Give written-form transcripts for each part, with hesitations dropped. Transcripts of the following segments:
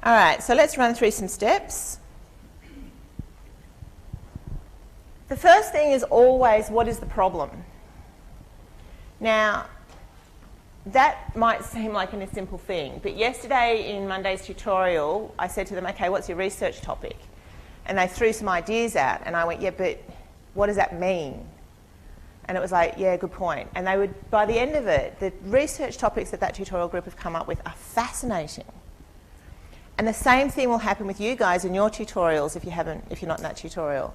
All right, so let's run through some steps. The first thing is always, what is the problem? Now, that might seem like a simple thing, but yesterday in Monday's tutorial, I said to them, okay, what's your research topic? And they threw some ideas out, and I went, yeah, but what does that mean? And it was like, yeah, good point. And they would, by the end of it, the research topics that tutorial group have come up with are fascinating. And the same thing will happen with you guys in your tutorials if you're not in that tutorial.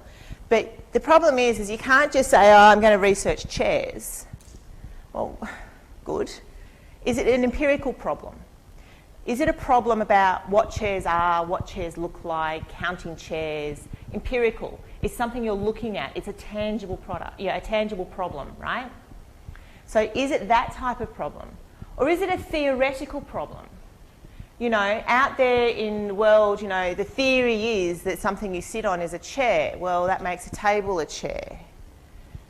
But the problem is you can't just say, oh, I'm going to research chairs. Well, good. Is it an empirical problem? Is it a problem about what chairs are, what chairs look like, counting chairs? Empirical. It's something you're looking at. It's a tangible product, a tangible problem, right? So is it that type of problem? Or is it a theoretical problem? You know, out there in the world, the theory is that something you sit on is a chair. Well, that makes a table a chair.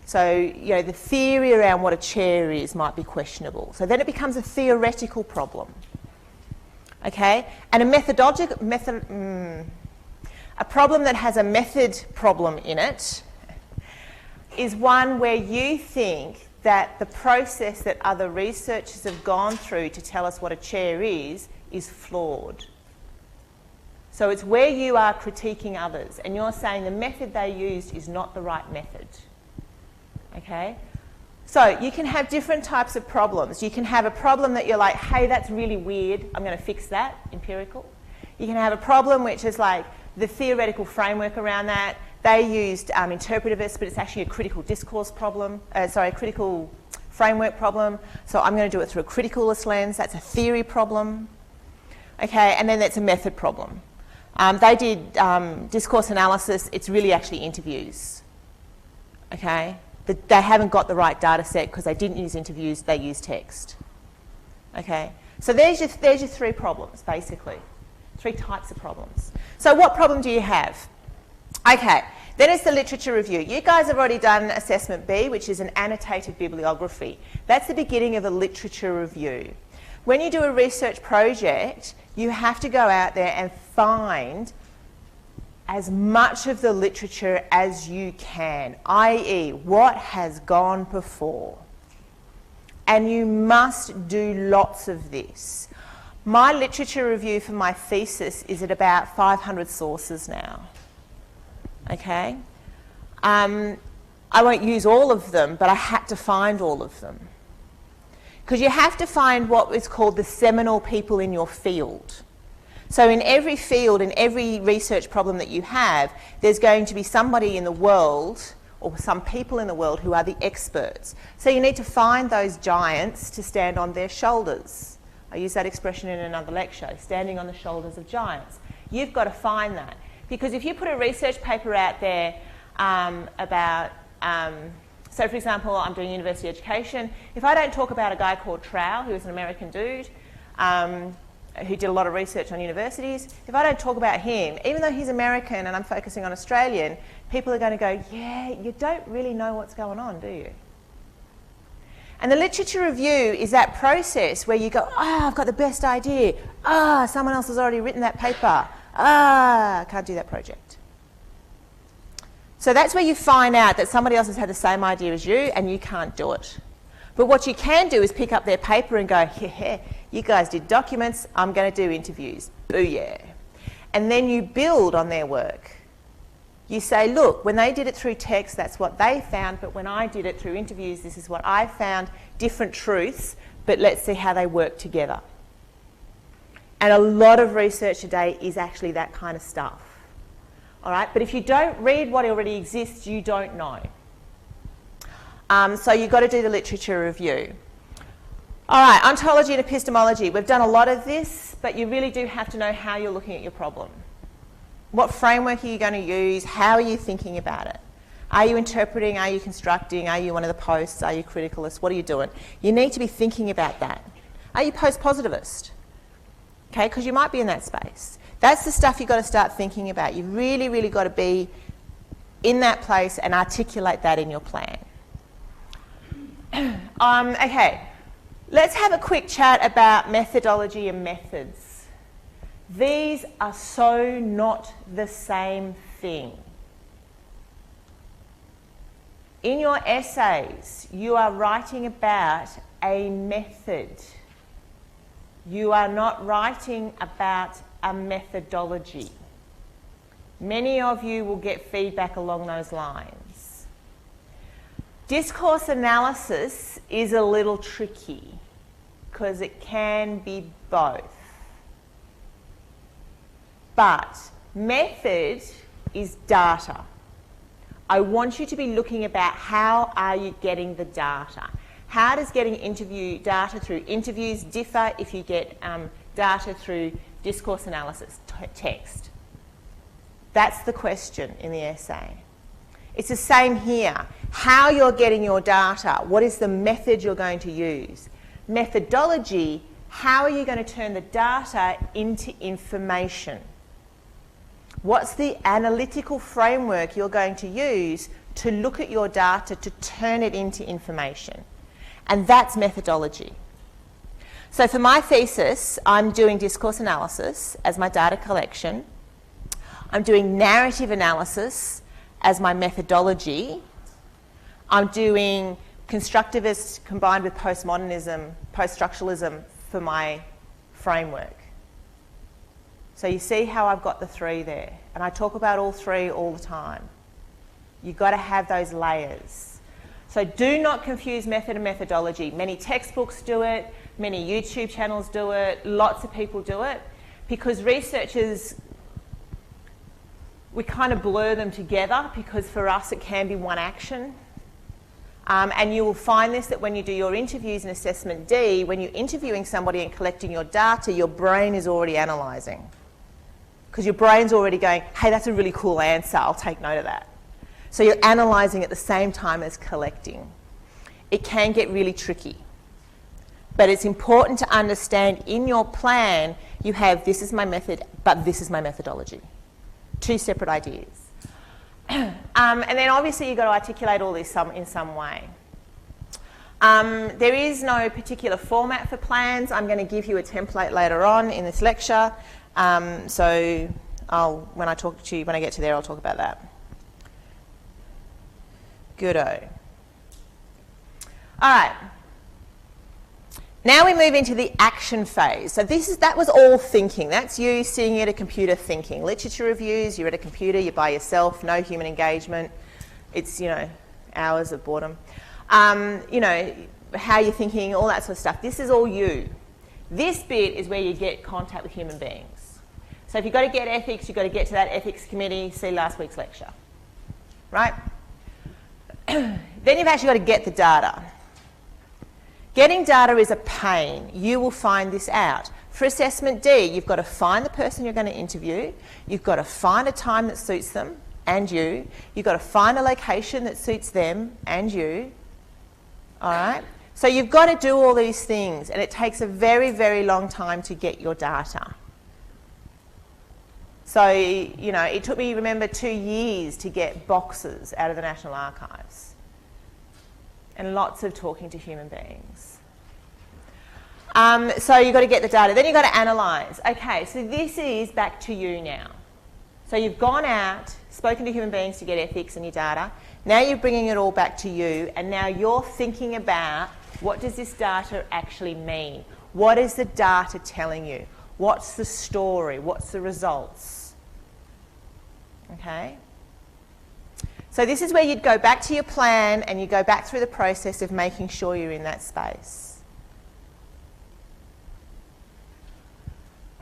So, the theory around what a chair is might be questionable. So then it becomes a theoretical problem. Okay? And a problem that has a method problem in it is one where you think that the process that other researchers have gone through to tell us what a chair is flawed. So it's where you are critiquing others and you're saying the method they used is not the right method. Okay? So you can have different types of problems. You can have a problem that you're like, hey, that's really weird, I'm going to fix that, empirical. You can have a problem which is like the theoretical framework around that. They used interpretivists, but it's actually a critical discourse problem, critical framework problem. So I'm going to do it through a criticalist lens. That's a theory problem. Okay, and then that's a method problem. They did discourse analysis. It's really actually interviews. Okay, they haven't got the right data set because they didn't use interviews, they used text. Okay, so there's your three problems, basically. Three types of problems. So what problem do you have? Okay, then it's the literature review. You guys have already done assessment B, which is an annotated bibliography. That's the beginning of a literature review. When you do a research project, you have to go out there and find as much of the literature as you can, i.e. what has gone before. And you must do lots of this. My literature review for my thesis is at about 500 sources now. Okay? I won't use all of them, but I had to find all of them. Because you have to find what is called the seminal people in your field. So in every field, in every research problem that you have, there's going to be somebody in the world, or some people in the world who are the experts. So you need to find those giants to stand on their shoulders. I use that expression in another lecture, standing on the shoulders of giants. You've got to find that. Because if you put a research paper out there so for example, I'm doing university education. If I don't talk about a guy called Trow, who is an American dude, who did a lot of research on universities, if I don't talk about him, even though he's American and I'm focusing on Australian, people are going to go, yeah, you don't really know what's going on, do you? And the literature review is that process where you go, I've got the best idea. Someone else has already written that paper. I can't do that project. So that's where you find out that somebody else has had the same idea as you and you can't do it. But what you can do is pick up their paper and go, yeah, you guys did documents, I'm going to do interviews. Booyah. And then you build on their work. You say, look, when they did it through text, that's what they found, but when I did it through interviews, this is what I found, different truths, but let's see how they work together. And a lot of research today is actually that kind of stuff. All right, but if you don't read what already exists, you don't know. So you've got to do the literature review. All right, ontology and epistemology. We've done a lot of this, but you really do have to know how you're looking at your problem. What framework are you going to use? How are you thinking about it? Are you interpreting? Are you constructing? Are you one of the posts? Are you criticalist? What are you doing? You need to be thinking about that. Are you post-positivist? Okay, because you might be in that space. That's the stuff you've got to start thinking about. You've really, really got to be in that place and articulate that in your plan. Okay, let's have a quick chat about methodology and methods. These are so not the same thing. In your essays, you are writing about a method. You are not writing about a methodology. Many of you will get feedback along those lines. Discourse analysis is a little tricky because it can be both. But method is data. I want you to be looking about how are you getting the data. How does getting data through interviews differ if you get data through discourse analysis, text? That's the question in the essay. It's the same here. How you're getting your data, what is the method you're going to use? Methodology, how are you going to turn the data into information? What's the analytical framework you're going to use to look at your data to turn it into information? And that's methodology. So for my thesis, I'm doing discourse analysis as my data collection. I'm doing narrative analysis as my methodology. I'm doing constructivist combined with postmodernism, post-structuralism for my framework. So you see how I've got the three there. And I talk about all three all the time. You've got to have those layers. So do not confuse method and methodology. Many textbooks do it, many YouTube channels do it, lots of people do it, because researchers, we kind of blur them together because for us it can be one action. And you will find this that when you do your interviews in Assessment D, when you're interviewing somebody and collecting your data, your brain is already analysing. Because your brain's already going, hey, that's a really cool answer, I'll take note of that. So you're analysing at the same time as collecting. It can get really tricky. But it's important to understand in your plan, you have this is my method, but this is my methodology. Two separate ideas. And then obviously you've got to articulate all this in some way. There is no particular format for plans. I'm going to give you a template later on in this lecture. So when I get to there, I'll talk about that. Goodo. All right. Now we move into the action phase. So that was all thinking. That's you sitting at a computer thinking. Literature reviews, you're at a computer, you're by yourself, no human engagement. It's, hours of boredom. How you're thinking, all that sort of stuff. This is all you. This bit is where you get contact with human beings. So if you've got to get ethics, you've got to get to that ethics committee, see last week's lecture. Right? Then you've actually got to get the data. Getting data is a pain. You will find this out. For Assessment D, you've got to find the person you're going to interview. You've got to find a time that suits them and you. You've got to find a location that suits them and you. All right? So you've got to do all these things, and it takes a very, very long time to get your data. So, it took me, remember, 2 years to get boxes out of the National Archives. And lots of talking to human beings. So you've got to get the data. Then you've got to analyse. Okay, so this is back to you now. So you've gone out, spoken to human beings to get ethics and your data. Now you're bringing it all back to you, and now you're thinking about what does this data actually mean? What is the data telling you? What's the story? What's the results? Okay? So this is where you'd go back to your plan and you go back through the process of making sure you're in that space.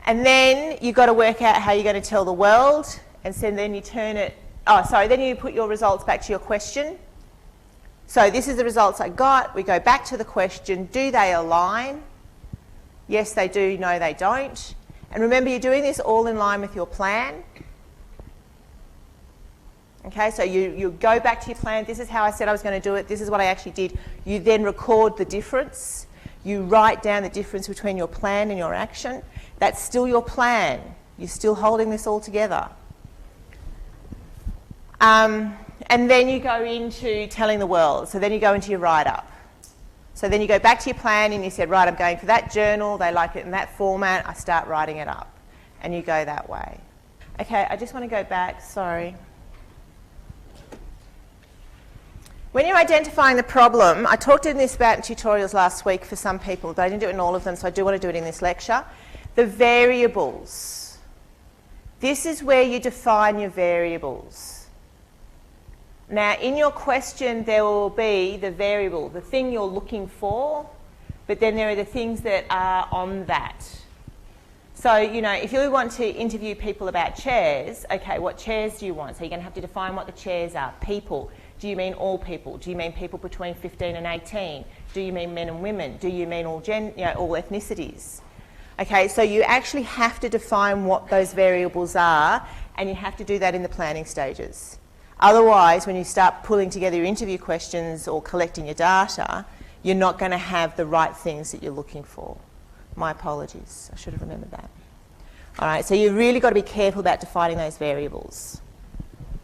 And then you've got to work out how you're going to tell the world, and so then you then you put your results back to your question. So this is the results I got. We go back to the question, do they align? Yes, they do. No, they don't. And remember, you're doing this all in line with your plan. Okay, so you go back to your plan. This is how I said I was going to do it. This is what I actually did. You then record the difference. You write down the difference between your plan and your action. That's still your plan. You're still holding this all together. And then you go into telling the world. So then you go into your write-up. So then you go back to your plan and you said, right, I'm going for that journal. They like it in that format. I start writing it up. and you go that way. Okay, I just want to go back, sorry. When you're identifying the problem, I talked in this about in tutorials last week for some people, but I didn't do it in all of them, so I do want to do it in this lecture. The variables. This is where you define your variables. Now, in your question, there will be the variable, the thing you're looking for, but then there are the things that are on that. So, you know, if you want to interview people about chairs, okay, what chairs do you want? So you're going to have to define what the chairs are. People. Do you mean all people? Do you mean people between 15 and 18? Do you mean men and women? Do you mean all ethnicities? Okay, so you actually have to define what those variables are, and you have to do that in the planning stages. Otherwise, when you start pulling together your interview questions or collecting your data, you're not going to have the right things that you're looking for. My apologies, I should have remembered that. All right, so you've really got to be careful about defining those variables.